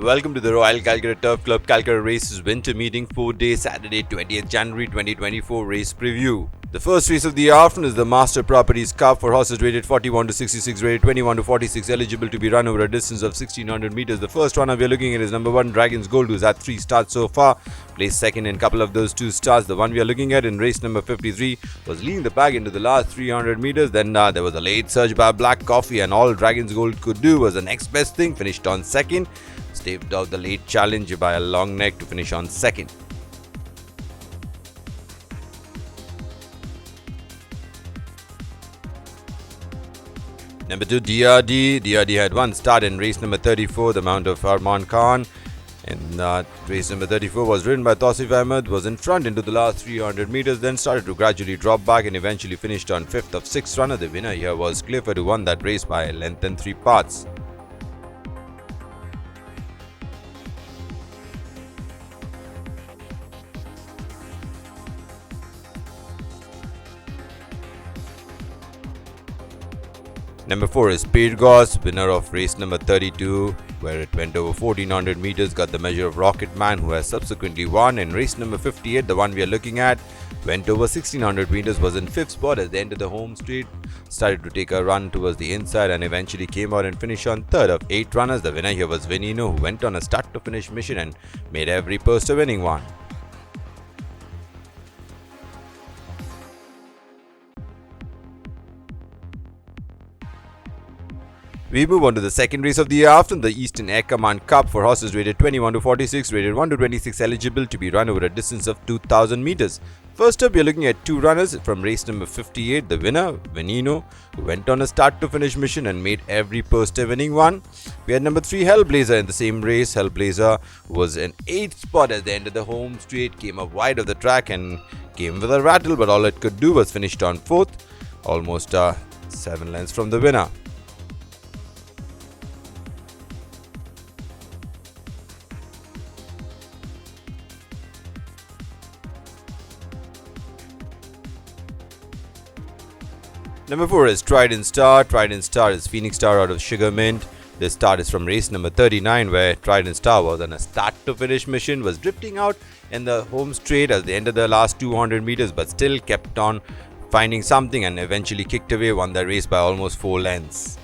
Welcome to the Royal Calcutta Turf Club Calcutta Races Winter Meeting 4-day Saturday 20th January 2024 race preview. The first race of the afternoon is the Master Properties Cup for horses rated 41 to 66, rated 21 to 46, eligible to be run over a distance of 1600 meters. The first runner we are looking at is number 1 Dragon's Gold, who's had 3 starts so far, placed second in a couple of those 2 starts. The one we are looking at in race number 53 was leading the pack into the last 300 meters. Then there was a late surge by Black Coffee, and all Dragon's Gold could do was the next best thing, finished on second. Staved out the late challenge by a long neck to finish on second. Number 2 DRD. DRD had 1 start in race number 34, the Mount of Arman Khan. And race number 34 was ridden by Tausif Ahmed, was in front into the last 300 meters, then started to gradually drop back and eventually finished on 5th of 6th runner. The winner here was Clifford, who won that race by a length and 3 parts. Number 4 is Pirgos, winner of race number 32, where it went over 1400 meters, got the measure of Rocket Man, who has subsequently won. In race number 58, the one we are looking at, went over 1600 meters, was in 5th spot as they entered the home straight, started to take a run towards the inside and eventually came out and finished on 3rd of 8 runners. The winner here was Venino, who went on a start to finish mission and made every post a winning one. We move on to the second race of the afternoon, the Eastern Air Command Cup for horses rated 21 to 46, rated 1 to 26, eligible to be run over a distance of 2000 meters. First up, we are looking at 2 runners from race number 58. The winner, Venino, who went on a start to finish mission and made every post a winning one. We had number 3 Hellblazer in the same race. Hellblazer was in 8th spot as they entered the home straight, came up wide of the track and came with a rattle, but all it could do was finished on 4th, almost 7 lengths from the winner. Number 4 is Trident Star. Trident Star is Phoenix Star out of Sugar Mint. This start is from race number 39, where Trident Star was on a start to finish mission, was drifting out in the home straight at the end of the last 200 meters, but still kept on finding something and eventually kicked away, won the race by almost 4 lengths.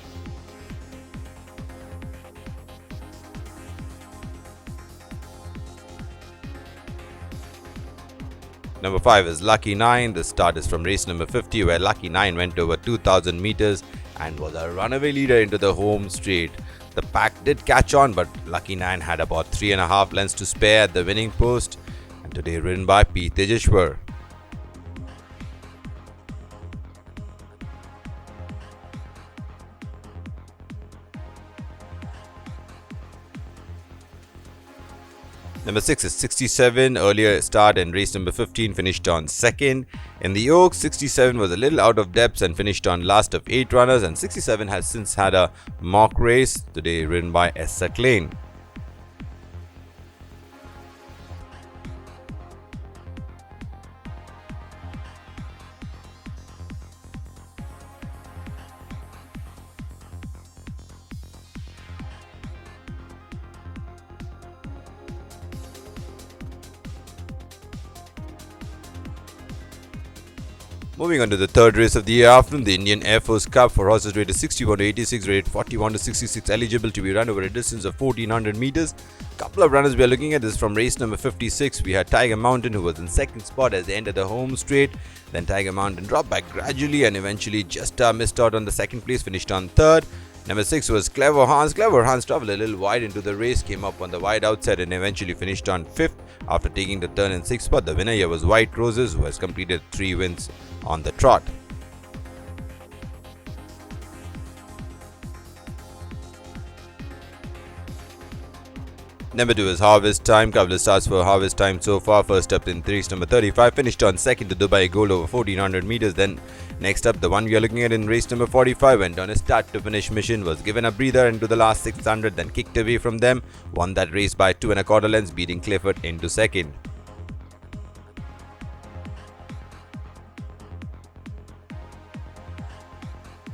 Number 5 is Lucky 9. The start is from race number 50, where Lucky 9 went over 2000 meters and was a runaway leader into the home straight. The pack did catch on, but Lucky 9 had about 3.5 lengths to spare at the winning post, and today ridden by P. Tejeshwar. Number 6 is 67, earlier start in race number 15, finished on 2nd. In the Oaks, 67 was a little out of depth and finished on last of 8 runners, and 67 has since had a mock race, today ridden by Esther Klein. Moving on to the third race of the afternoon, the Indian Air Force Cup for horses rated 61 to 86, rated 41 to 66, eligible to be run over a distance of 1400 meters. Couple of runners we are looking at. This from race number 56. We had Tiger Mountain, who was in 2nd spot as they entered the home straight. Then Tiger Mountain dropped back gradually and eventually just missed out on the 2nd place, finished on 3rd. Number 6 was Clever Hans. Clever Hans traveled a little wide into the race, came up on the wide outside and eventually finished on 5th after taking the turn in 6th spot. The winner here was White Roses, who has completed 3 wins on the trot. Number 2 is Harvest Time. Couple of starts for Harvest Time so far. First up in race number 35, finished on 2nd to Dubai Gold over 1400 meters. Then next up, the one we are looking at in race number 45, went on a start to finish mission, was given a breather into the last 600, then kicked away from them, won that race by 2.25 lengths, beating Clifford into 2nd.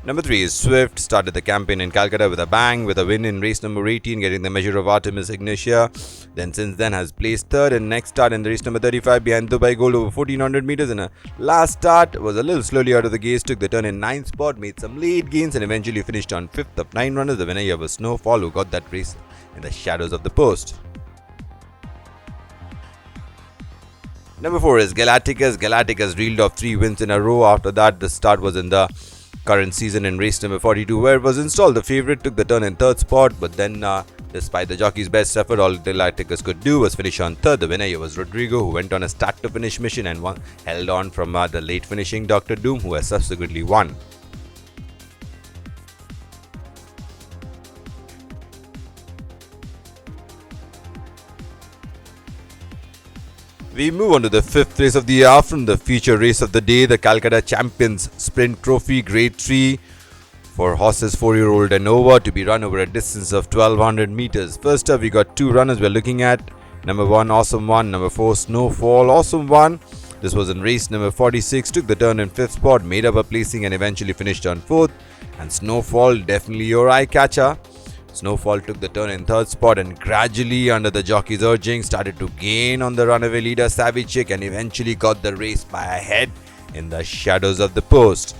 Number 3 is Swift, started the campaign in Calcutta with a bang, with a win in race number 18, getting the measure of Artemis Ignatia. Then since then has placed third in next start in the race number 35 behind Dubai Gold over 1400 meters. In a last start, was a little slowly out of the gates, took the turn in 9th spot, made some late gains and eventually finished on 5th of 9 runners. The winner here was Snowfall, who got that race in the shadows of the post. Number 4 is Galacticus. Galacticus reeled off 3 wins in a row. After that, the start was in the current season in race number 42, where it was installed. The favourite took the turn in 3rd spot, but then despite the jockey's best effort, all Galacticus could do was finish on 3rd. The winner here was Rodrigo, who went on a start to finish mission and held on from the late finishing Dr. Doom, who has subsequently won. We move on to the 5th race of the afternoon, the feature race of the day, the Calcutta Champions Sprint Trophy Grade 3 for horses 4-year-old and over, to be run over a distance of 1200 meters. First up, we got 2 runners we're looking at. Number 1, Awesome 1. Number 4, Snowfall. Awesome 1. This was in race number 46, took the turn in 5th spot, made up a placing and eventually finished on 4th. And Snowfall, definitely your eye catcher. Snowfall took the turn in 3rd spot and gradually, under the jockey's urging, started to gain on the runaway leader Savvy Chick and eventually got the race by a head in the shadows of the post.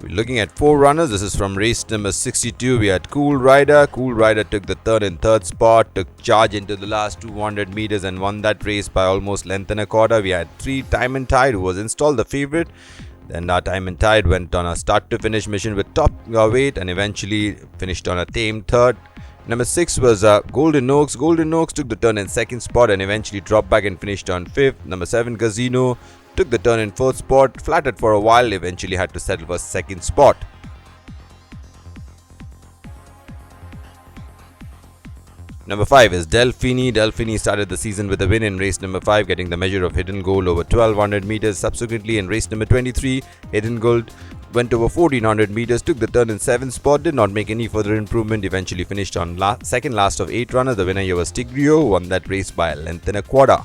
We're looking at 4 runners. This is from race number 62. We had Cool Rider. Cool Rider took the turn in 3rd spot, took charge into the last 200 meters and won that race by almost length and a quarter. We had 3 Time and Tide, who was installed the favourite. Then Time and Tide went on a start to finish mission with top weight and eventually finished on a tame 3rd. Number 6 was Golden Oaks. Golden Oaks took the turn in 2nd spot and eventually dropped back and finished on 5th. Number 7 Casino took the turn in 4th spot, flattered for a while, eventually had to settle for 2nd spot. Number 5 is Delphini. Delphini started the season with a win in race number 5, getting the measure of Hidden Gold over 1200 meters. Subsequently, in race number 23, Hidden Gold went over 1400 meters, took the turn in 7th spot, did not make any further improvement, eventually finished on second last of 8 runners. The winner here was Tigrio, who won that race by a length and a quarter.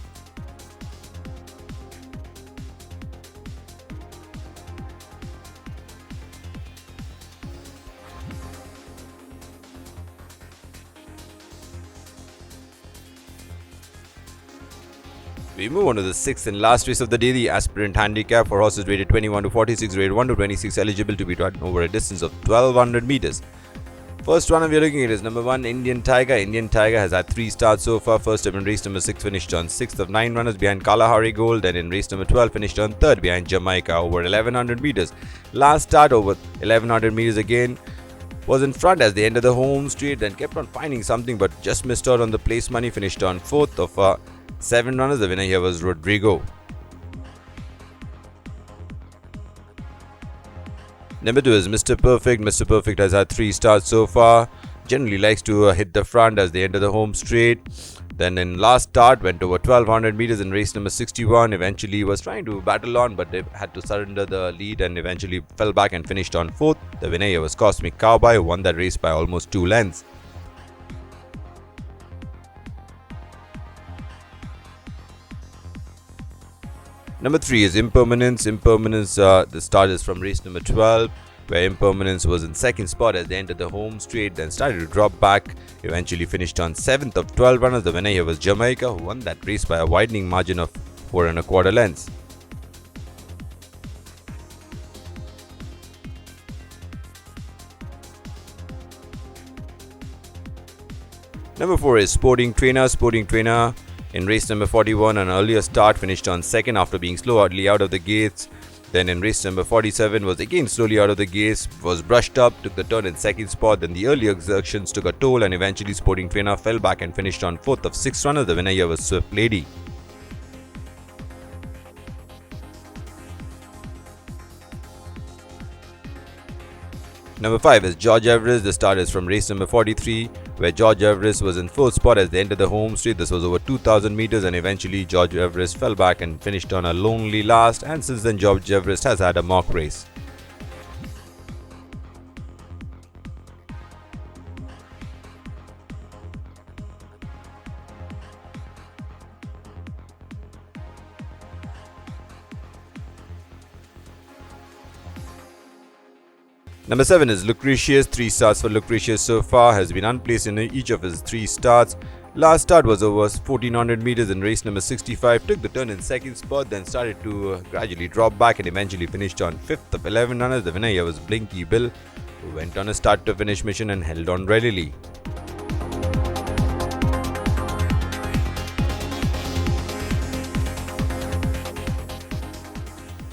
We move on to the 6th and last race of the day, the Aspirant Handicap for horses rated 21 to 46, rated 1 to 26, eligible to be run over a distance of 1200 meters. First runner we are looking at is number 1, Indian Tiger. Indian Tiger has had 3 starts so far. First up in race number 6, finished on 6th of 9 runners behind Kalahari Gold. Then in race number 12, finished on 3rd behind Jamaica over 1100 meters. Last start over 1100 meters again, was in front as they entered the home straight, then kept on finding something but just missed out on the place money, finished on 4th of 7 runners. The winner here was Rodrigo. Number 2 is Mr. Perfect. Mr. Perfect has had 3 starts so far. Generally likes to hit the front as they enter the home straight. Then in last start went over 1200 meters in race number 61. Eventually was trying to battle on, but they had to surrender the lead and eventually fell back and finished on 4th. The winner here was Cosmic Cowboy, who won that race by almost 2 lengths. Number 3 is Impermanence. Impermanence, the start is from race number 12, where Impermanence was in 2nd spot as they entered the home straight, then started to drop back, eventually finished on 7th of 12 runners. The winner here was Jamaica, who won that race by a widening margin of 4 1/4 lengths. Number 4 is Sporting Trainer. Sporting Trainer in race number 41, an earlier start, finished on 2nd after being slowly out of the gates. Then in race number 47 was again slowly out of the gates, was brushed up, took the turn in 2nd spot. Then the early exertions took a toll and eventually Sporting Trainer fell back and finished on 4th of 6 runners. The winner here was Swift Lady. Number 5 is George Everest. The start is from race number 43, where George Everest was in 4th spot as they entered the home straight. This was over 2000 meters and eventually George Everest fell back and finished on a lonely last, and since then George Everest has had a mock race. Number 7 is Lucretius. 3 starts for Lucretius so far, has been unplaced in each of his 3 starts. Last start was over 1400 meters in race number 65, took the turn in second spot, then started to gradually drop back and eventually finished on 5th of 11 runners. The winner here was Blinky Bill, who went on a start to finish mission and held on readily.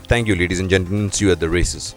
Thank you, ladies and gentlemen. See you at the races.